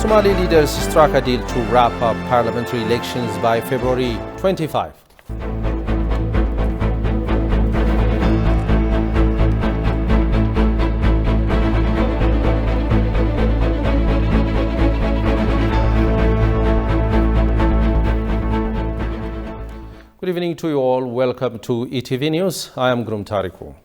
Somali leaders struck a deal to wrap up parliamentary elections by February 25. Good evening to you all. Welcome to Ethiopian News. I am Grum Tariku.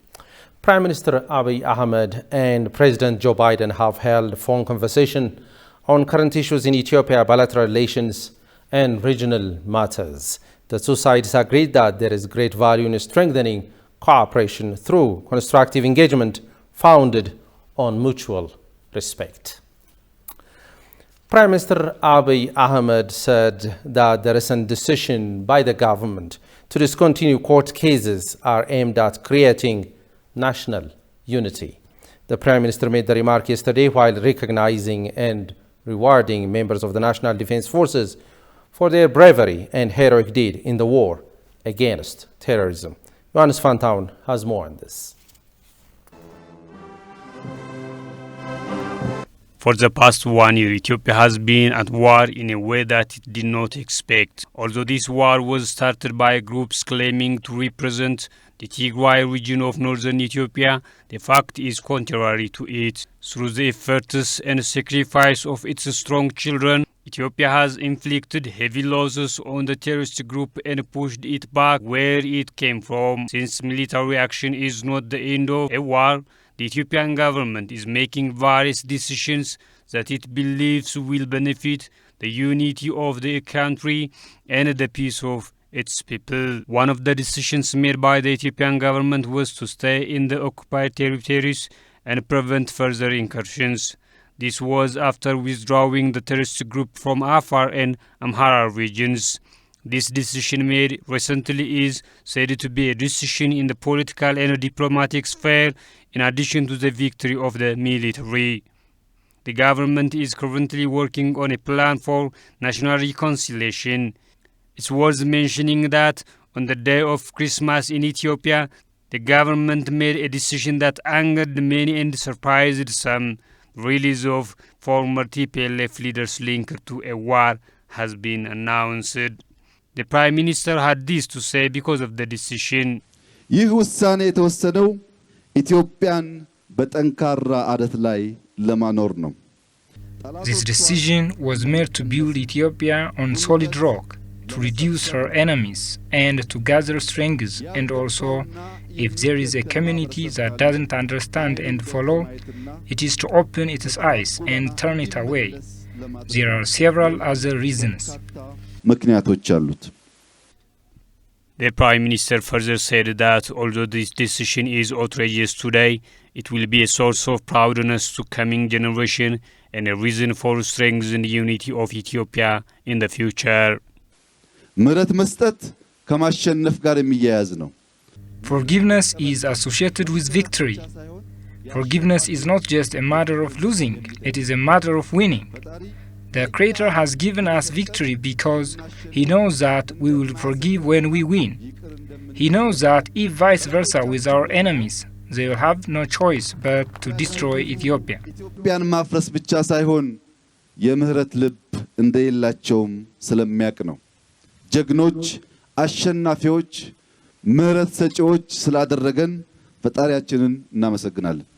Prime Minister Abiy Ahmed and President Joe Biden have held a phone conversation on current issues in Ethiopia, bilateral relations and regional matters. The two sides agreed that there is great value in strengthening cooperation through constructive engagement founded on mutual respect. Prime Minister Abiy Ahmed said that the recent decision by the government to discontinue court cases are aimed at creating national unity. The Prime Minister made the remark yesterday while recognizing and rewarding members of the National Defense Forces for their bravery and heroic deed in the war against terrorism. Johannes Fantown has more on this. For the past 1 year, Ethiopia has been at war in a way that it did not expect. Although this war was started by groups claiming to represent the Tigray region of northern Ethiopia, the fact is contrary to it. Through the efforts and sacrifice of its strong children, Ethiopia has inflicted heavy losses on the terrorist group and pushed it back where it came from. Since military action is not the end of a war, the Ethiopian government is making various decisions that it believes will benefit the unity of the country and the peace of its people. One of the decisions made by the Ethiopian government was to stay in the occupied territories and prevent further incursions. This was after withdrawing the terrorist group from Afar and Amhara regions. This decision made recently is said to be a decision in the political and diplomatic sphere in addition to the victory of the military. The government is currently working on a plan for national reconciliation. It's worth mentioning that on the day of Christmas in Ethiopia, the government made a decision that angered many and surprised some. The release of former TPLF leaders linked to a war has been announced. The Prime Minister had this to say because of the decision. ይህ ውሳኔ የተወሰነው ኢትዮጵያን በጠንካራ አለት ላይ ለማኖር ነው። This decision was made to build Ethiopia on solid rock, to reduce her enemies and to gather strength, and also if there is a community that doesn't understand and follow, it is to open its eyes and turn it away. There are several other reasons. ምክንያቶች አሉት። The Prime Minister further said that although this decision is outrageous today, it will be a source of proudness to coming generation and a reason for strengthening the unity of Ethiopia in the future. ምህረት መስጠት ከማሸነፍ ጋር የሚያያዝ ነው። Forgiveness is associated with victory. Forgiveness is not just a matter of losing, it is a matter of winning. The Creator has given us victory because He knows that we will forgive when we win. He knows that if vice versa with our enemies, they will have no choice but to destroy Ethiopia. ኢትዮጵያን ማፍረስ ብቻ ሳይሆን የምህረት ልብ እንደሌላቸውም ስለሚያውቅ ነው። ጀግኖች፣ አሸናፊዎች፣ ምህረት ሰጪዎች ስላደረገን ፈጣሪያችንን እናመሰግናለን።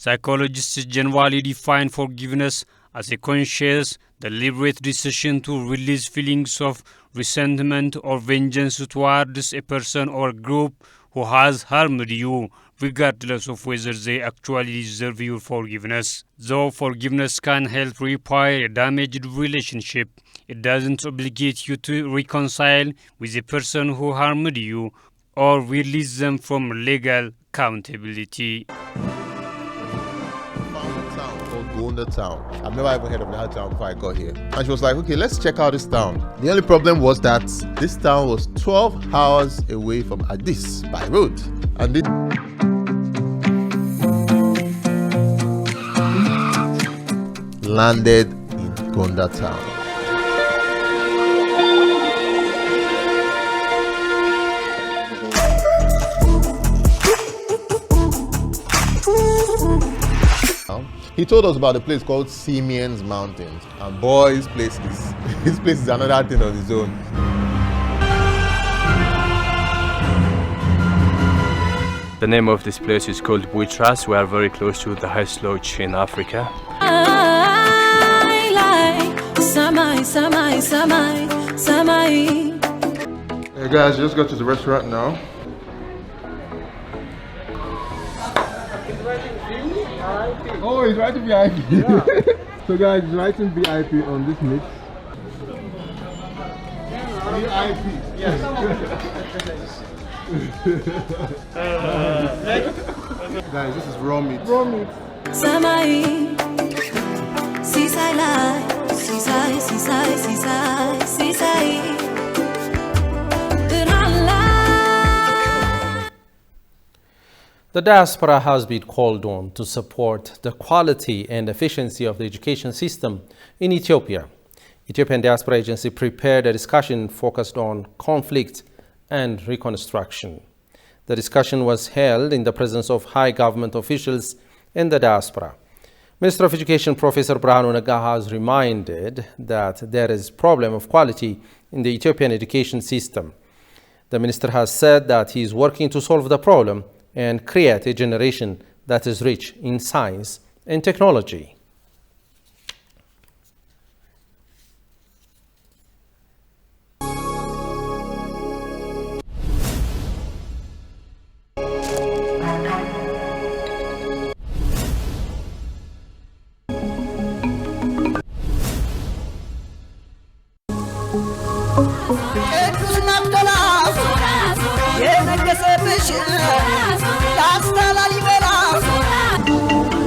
Psychologists generally define forgiveness as a conscious, deliberate decision to release feelings of resentment or vengeance towards a person or group who has harmed you, regardless of whether they actually deserve your forgiveness. Though forgiveness can help repair a damaged relationship, it doesn't obligate you to reconcile with the person who harmed you or release them from legal accountability. Town. I've never even heard of that town before I got here. And she was like, okay, let's check out this town. The only problem was that this town was 12 hours away from Addis by road. And it landed in Gonda town. He told us about a place called Simeon's Mountains. And boy, this place is another thing on its own. The name of this place is called Buitras. We are very close to the highest lodge in Africa. Hey guys, just got to the restaurant now. Oh, he's writing VIP. Yeah. So guys, he's writing VIP on this mix. VIP. Yes. Guys, this is raw meat. Raw meat. The diaspora has been called on to support the quality and efficiency of the education system in Ethiopia. Ethiopian Diaspora Agency prepared a discussion focused on conflict and reconstruction. The discussion was held in the presence of high government officials in the diaspora. Minister of Education Professor Brahanu Nagga has reminded that there is a problem of quality in the Ethiopian education system. The minister has said that he is working to solve the problem and create a generation that is rich in science and technology.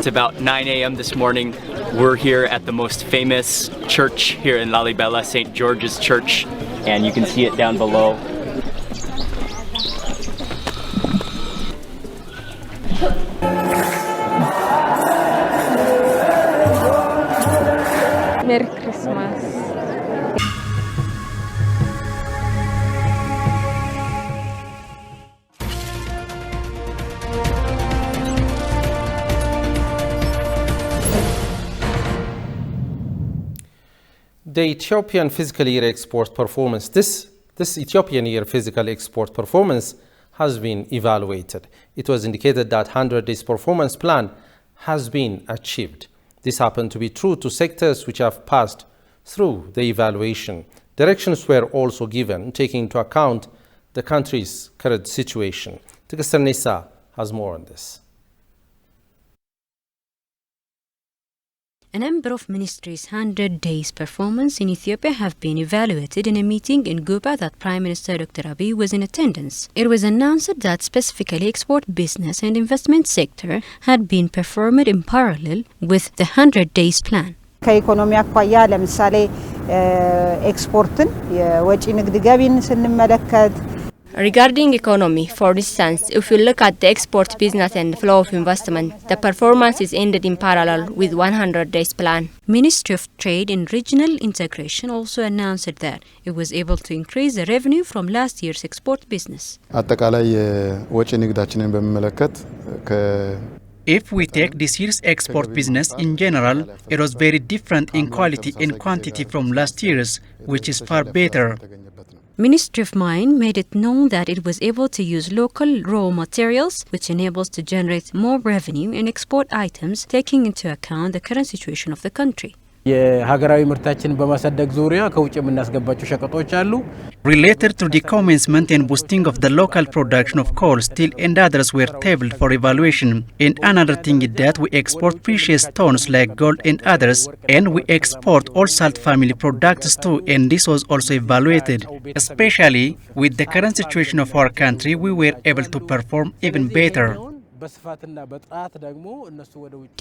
It's about 9 a.m. this morning. We're here at the most famous church here in Lalibela, St. George's Church, and you can see it down below. Merry Christmas. The Ethiopian fiscal year export performance, this Ethiopian year fiscal export performance has been evaluated. It was indicated that 100 days performance plan has been achieved. This happened to be true to sectors which have passed through the evaluation. Directions were also given, taking into account the country's current situation. Tigster Nisa has more on this. A number of ministries' 100 days performance in Ethiopia have been evaluated in a meeting in Guba that Prime Minister Dr. Abiy was in attendance. It was announced that specifically export business and investment sector had been performed in parallel with the 100 days plan. ከኢኮኖሚ አኳያ ለምሳሌ ኤክስፖርትን የወጪ ንግድ ገቢን ስንመለከት Regarding economy, for instance, if you look at the export business and flow of investment, the performance is ended in parallel with 100 days plan. Ministry of Trade and Regional Integration also announced that it was able to increase the revenue from last year's export business. አጠቃላይ ወጪ ንግዳችንን በሚመለከት If we take this year's export business in general, it was very different in quality and quantity from last year's, which is far better. Ministry of Mine made it known that it was able to use local raw materials, which enables to generate more revenue in export items, taking into account the current situation of the country. የሀገራዊ ምርታችንን በማሳደግ ዙሪያ ከውጭ የምናስገባቸው ሸቀጦች አሉ። Related to the commencement and boosting of the local production of coal, steel and others were tabled for evaluation. And another thing is that we export precious stones like gold and others, and we export all salt family products too, and this was also evaluated. Especially with the current situation of our country, we were able to perform even better.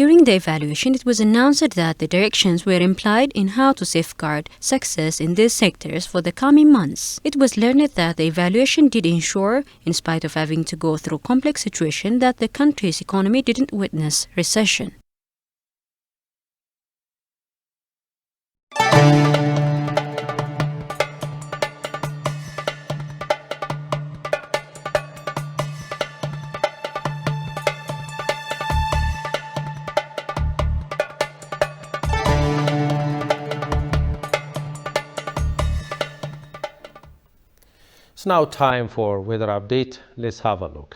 During the evaluation, it was announced that the directions were implied in how to safeguard success in these sectors for the coming months. It was learned that the evaluation did ensure, in spite of having to go through complex situation, that the country's economy didn't witness recession. It's now time for weather update. Let's have a look.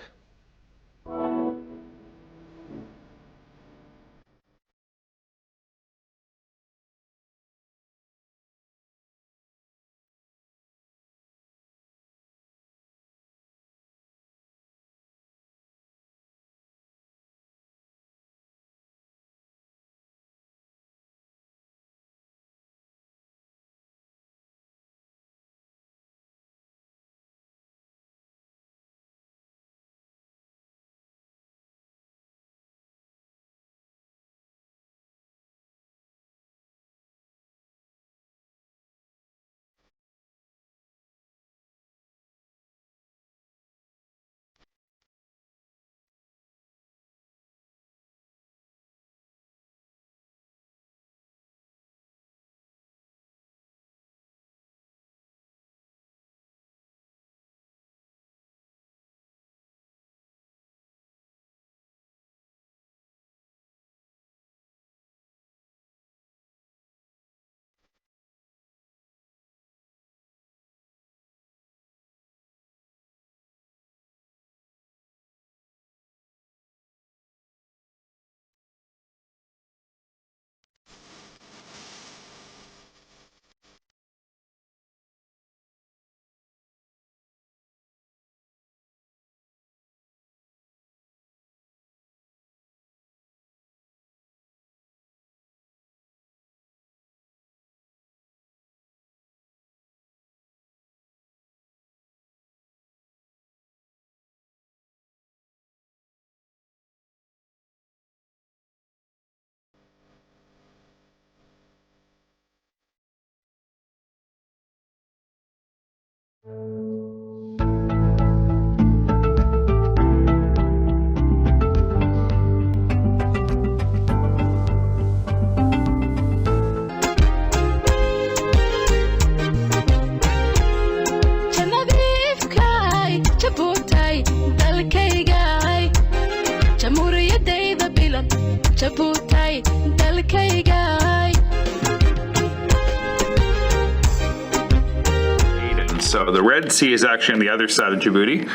So the Red Sea is actually on the other side of Djibouti.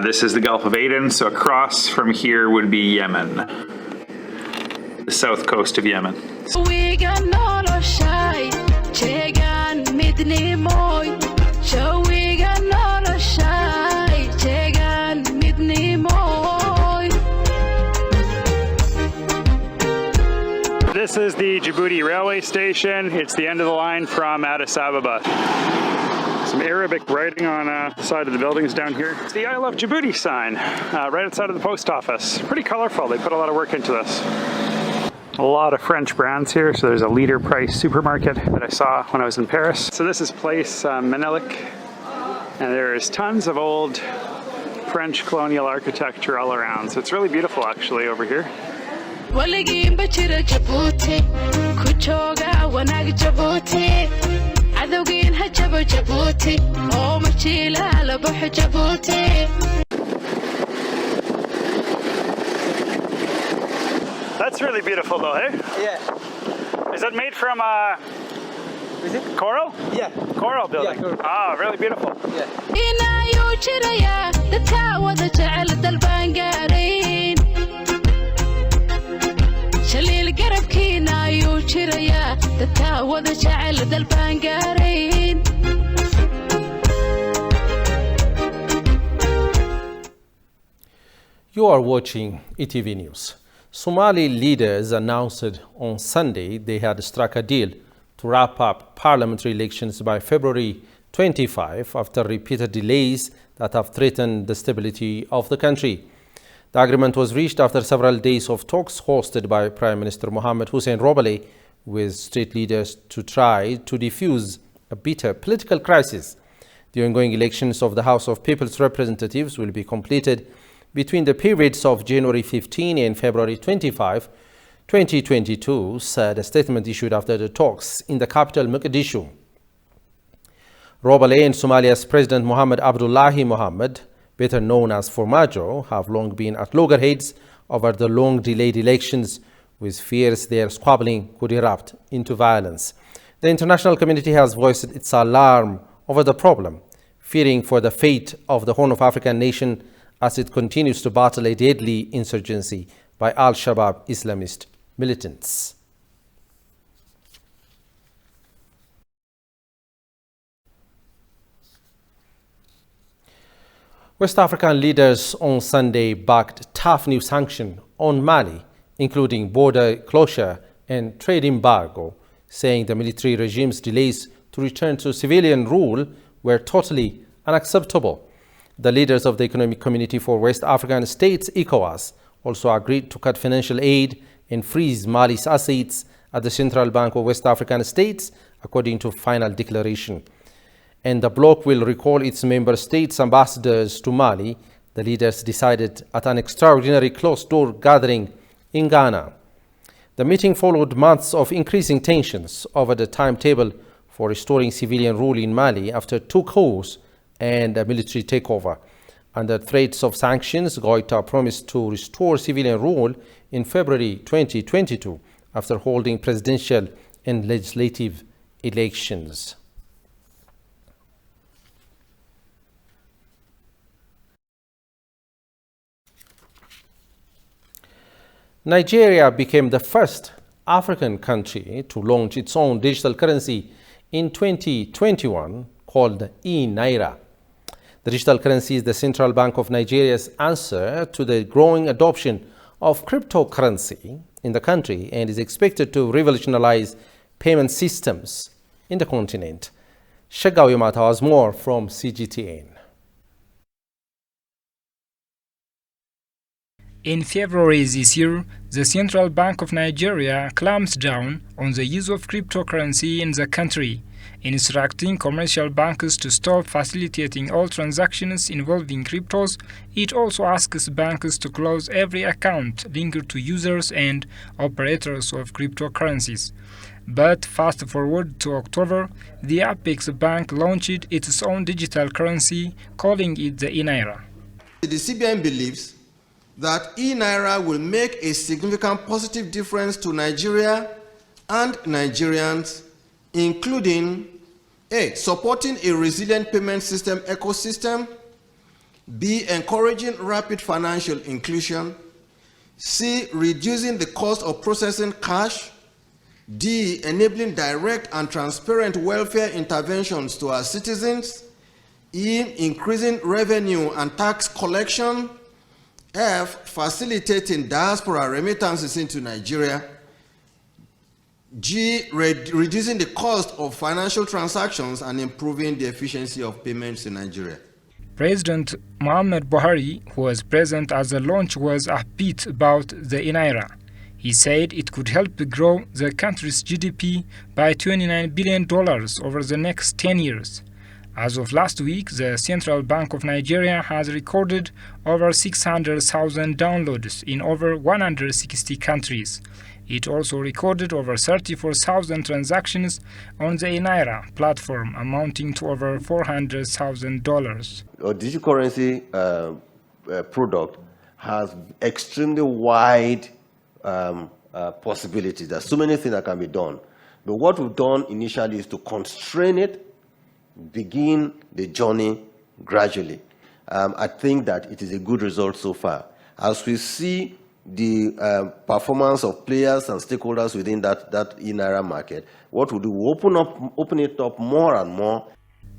This is the Gulf of Aden, so across from here would be Yemen, the south coast of Yemen. This is the Djibouti railway station. It's the end of the line from Addis Ababa. Some Arabic writing on the side of the buildings down here. It's the I Love Djibouti sign right outside of the post office. Pretty colorful. They put a lot of work into this. A lot of French brands here. So there's a Leader Price supermarket that I saw when I was in Paris. So this is Place Menelik, and there's tons of old French colonial architecture all around. So it's really beautiful actually over here. That's really beautiful though, eh? Yeah. Is that made from Is it? coral? Yeah. Coral building. Yeah, coral. Ah, really beautiful. Yeah. You are watching ETV News. Somali leaders announced on Sunday they had struck a deal to wrap up parliamentary elections by February 25 after repeated delays that have threatened the stability of the country. The agreement was reached after several days of talks hosted by Prime Minister Mohamed Hussein Roble with state leaders to try to defuse a bitter political crisis. The ongoing elections of the House of People's Representatives will be completed between the periods of January 15 and February 25, 2022, said a statement issued after the talks in the capital, Mogadishu. Roble and Somalia's President Mohamed Abdullahi Mohamed, better known as Formaggio, have long been at loggerheads over the long-delayed elections, with fears their squabbling could erupt into violence. The international community has voiced its alarm over the problem, fearing for the fate of the Horn of Africa nation as it continues to battle a deadly insurgency by Al-Shabaab Islamist militants. West African leaders on Sunday backed tough new sanctions on Mali, including border closure and trade embargo, saying the military regime's delays to return to civilian rule were totally unacceptable. The leaders of the Economic Community for West African States, ECOWAS, also agreed to cut financial aid and freeze Mali's assets at the Central Bank of West African States, according to final declaration. And the bloc will recall its member states' ambassadors to Mali. The leaders decided at an extraordinary closed-door gathering in Ghana. The meeting followed months of increasing tensions over the timetable for restoring civilian rule in Mali after 2 coups and a military takeover. Under threats of sanctions, Goïta promised to restore civilian rule in February 2022 after holding presidential and legislative elections. Nigeria became the first African country to launch its own digital currency in 2021 called e-Naira. The digital currency is the Central Bank of Nigeria's answer to the growing adoption of cryptocurrency in the country and is expected to revolutionize payment systems in the continent. Shagawi Mata has more from CGTN. In February this year, the Central Bank of Nigeria clamped down on the use of cryptocurrency in the country, instructing commercial banks to stop facilitating all transactions involving cryptos. It also asks banks to close every account linked to users and operators of cryptocurrencies. But fast forward to October, the Apex Bank launched its own digital currency, calling it the e-Naira. The CBN believes that e-Naira will make a significant positive difference to Nigeria and Nigerians, including A. Supporting a resilient payment system ecosystem, B. Encouraging rapid financial inclusion, C. Reducing the cost of processing cash, D. Enabling direct and transparent welfare interventions to our citizens, E. Increasing revenue and tax collection, F. Facilitating diaspora remittances into Nigeria, G. Reducing the cost of financial transactions and improving the efficiency of payments in Nigeria. President Muhammad Buhari, who was present at the launch, was upbeat about the e-Naira. He said it could help grow the country's GDP by $29 billion over the next 10 years. As of last week, the Central Bank of Nigeria has recorded over 600,000 downloads in over 160 countries. It also recorded over 34,000 transactions on the e-Naira platform, amounting to over $400,000. Our digital currency product has extremely wide possibilities. There's so many things that can be done. But what we've done initially is to constrain it, begin the journey gradually. I think that it is a good result so far. As we see the performance of players and stakeholders within that e-Naira market, what we do, we open it up more and more.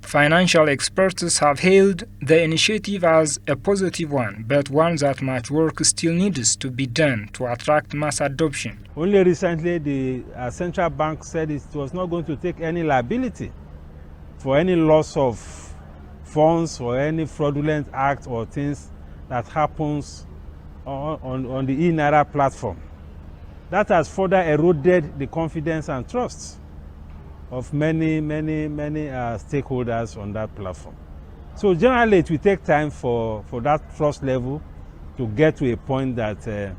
Financial experts have hailed the initiative as a positive one, but one that much work still needs to be done to attract mass adoption. Only recently, the central bank said it was not going to take any liability for any loss of funds or any fraudulent act or things that happens on the e-Naira platform. That has further eroded the confidence and trust of many stakeholders on that platform. So generally it will take time for that trust level to get to a point that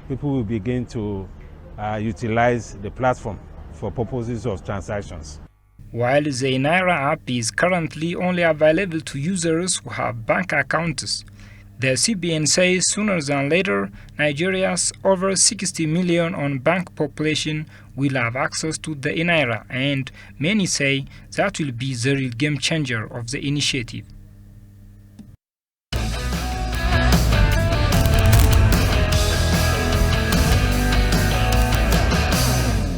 people will begin to utilize the platform for purposes of transactions. While the e-Naira app is currently only available to users who have bank accounts, the CBN says sooner than later, Nigeria's over 60 million unbanked population will have access to the e-Naira, and many say that will be the real game changer of the initiative.